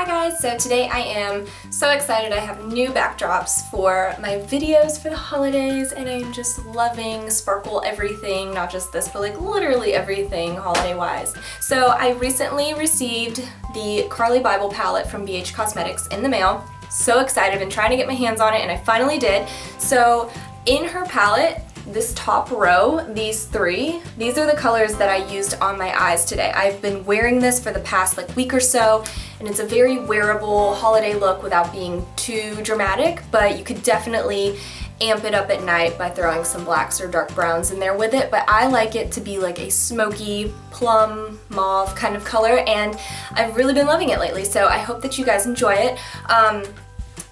Hi guys, so today I am so excited. I have new backdrops for my videos for the holidays and I'm just loving sparkle everything, not just this, but like literally everything holiday wise. So I recently received the Carli Bybel palette from BH Cosmetics in the mail. So excited, I've been trying to get my hands on it and I finally did. So in her palette, this top row, these three, these are the colors that I used on my eyes today. I've been wearing this for the past like week or so, and it's a very wearable holiday look without being too dramatic, but you could definitely amp it up at night by throwing some blacks or dark browns in there with it. But I like it to be like a smoky plum mauve kind of color, and I've really been loving it lately, so I hope that you guys enjoy it.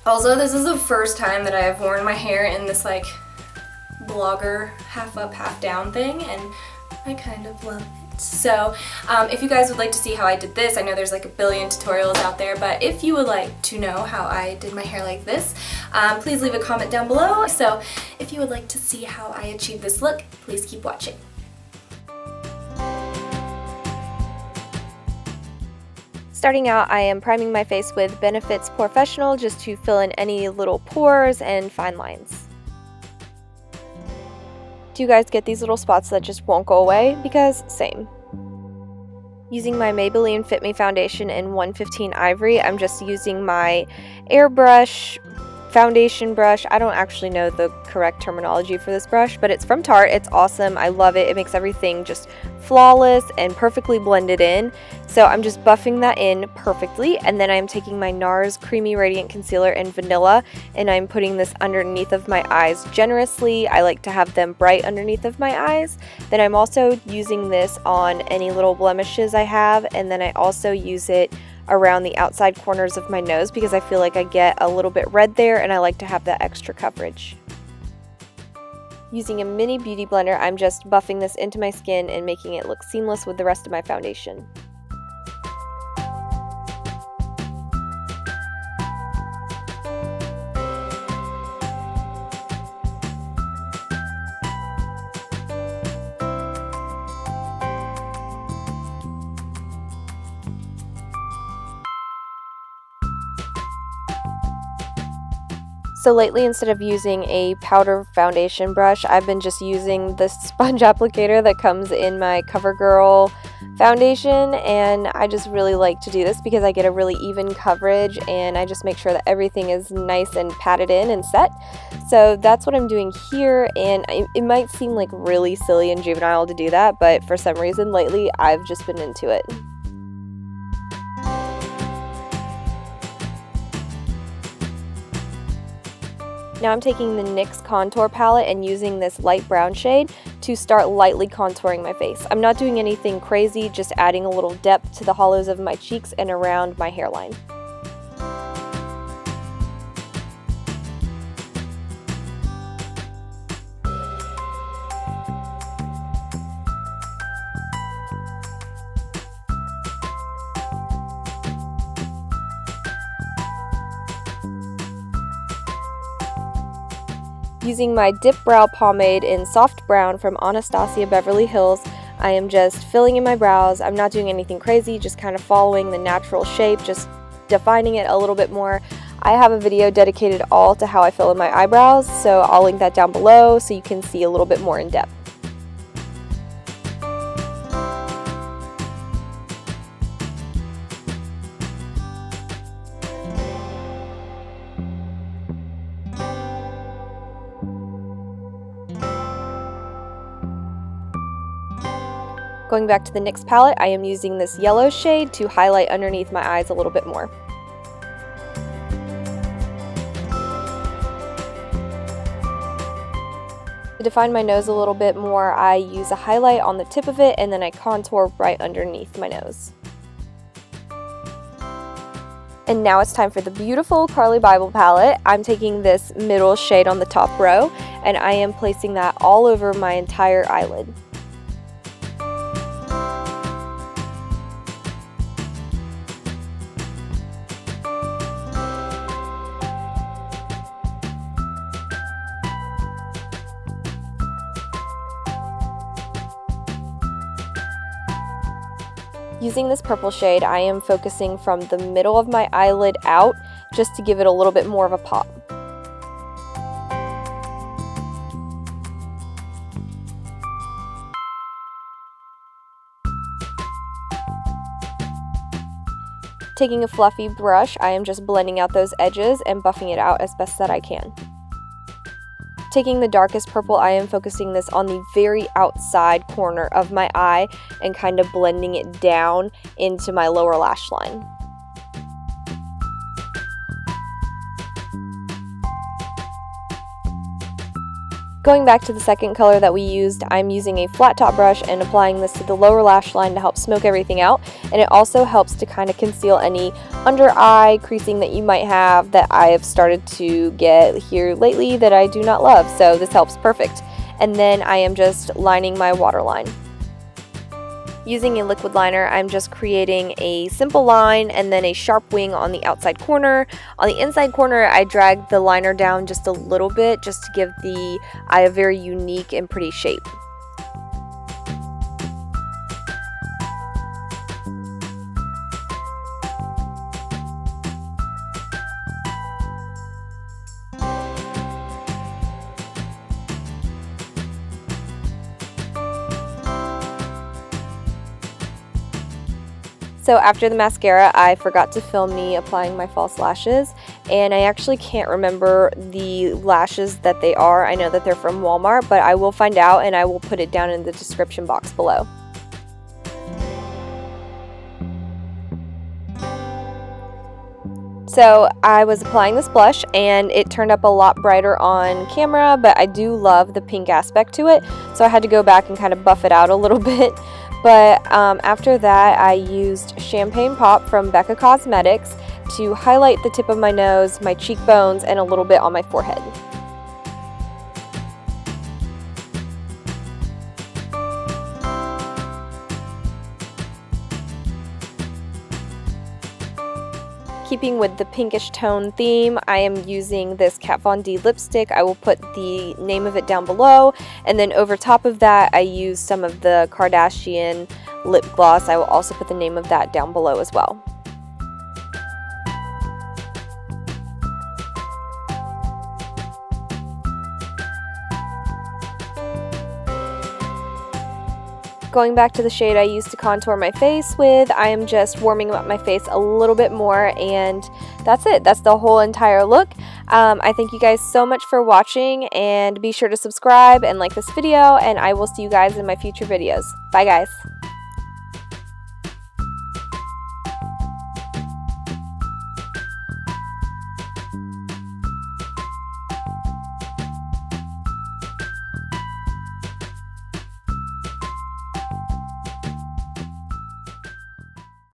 Also, this is the first time that I have worn my hair in this like blogger half up half down thing, and I kind of love it. So if you guys would like to see how I did this, I know there's like a billion tutorials out there, but if you would like to know how I did my hair like this, please leave a comment down below. So if you would like to see how I achieved this look, please keep watching. Starting out, I am priming my face with Benefit's Porefessional just to fill in any little pores and fine lines. Do you guys get these little spots that just won't go away? Because same. Using my Maybelline Fit Me foundation in 115 Ivory, I'm just using my Airbrush foundation brush. I don't actually know the correct terminology for this brush, but it's from Tarte. It's awesome. I love it. It makes everything just flawless and perfectly blended in. So I'm just buffing that in perfectly, and then I'm taking my Nars Creamy Radiant Concealer in Vanilla, and I'm putting this underneath of my eyes generously. I like to have them bright underneath of my eyes. Then I'm also using this on any little blemishes I have, and then I also use it around the outside corners of my nose because I feel like I get a little bit red there and I like to have that extra coverage. Using a mini beauty blender, I'm just buffing this into my skin and making it look seamless with the rest of my foundation. So lately, instead of using a powder foundation brush, I've been just using this sponge applicator that comes in my Covergirl foundation, and I just really like to do this because I get a really even coverage and I just make sure that everything is nice and patted in and set. So that's what I'm doing here, and it might seem like really silly and juvenile to do that, but for some reason lately I've just been into it. Now I'm taking the NYX Contour Palette and using this light brown shade to start lightly contouring my face. I'm not doing anything crazy, just adding a little depth to the hollows of my cheeks and around my hairline. Using my Dipbrow pomade in soft brown from Anastasia Beverly Hills, I am just filling in my brows. I'm not doing anything crazy, just kind of following the natural shape, just defining it a little bit more. I have a video dedicated all to how I fill in my eyebrows, so I'll link that down below so you can see a little bit more in depth. Going back to the NYX palette, I am using this yellow shade to highlight underneath my eyes a little bit more. To define my nose a little bit more, I use a highlight on the tip of it and then I contour right underneath my nose. And now it's time for the beautiful Carli Bybel palette. I'm taking this middle shade on the top row and I am placing that all over my entire eyelid. Using this purple shade, I am focusing from the middle of my eyelid out just to give it a little bit more of a pop. Taking a fluffy brush, I am just blending out those edges and buffing it out as best that I can. Taking the darkest purple, I am focusing this on the very outside corner of my eye and kind of blending it down into my lower lash line. Going back to the second color that we used, I'm using a flat top brush and applying this to the lower lash line to help smoke everything out, and it also helps to kind of conceal any under eye creasing that you might have that I have started to get here lately that I do not love, so this helps perfect. And then I am just lining my waterline. Using a liquid liner, I'm just creating a simple line and then a sharp wing on the outside corner. On the inside corner, I dragged the liner down just a little bit just to give the eye a very unique and pretty shape. So after the mascara, I forgot to film me applying my false lashes, and I actually can't remember the lashes that they are. I know that they're from Walmart, but I will find out and I will put it down in the description box below. So I was applying this blush and it turned up a lot brighter on camera, but I do love the pink aspect to it, so I had to go back and kind of buff it out a little bit. But after that, I used Champagne Pop from Becca Cosmetics to highlight the tip of my nose, my cheekbones, and a little bit on my forehead. Keeping with the pinkish tone theme, I am using this Kat Von D lipstick. I will put the name of it down below, and then over top of that I use some of the Kardashian lip gloss. I will also put the name of that down below as well. Going back to the shade I used to contour my face with, I am just warming up my face a little bit more, and that's it. That's the whole entire look. I thank you guys so much for watching, and be sure to subscribe and like this video, and I will see you guys in my future videos. Bye guys.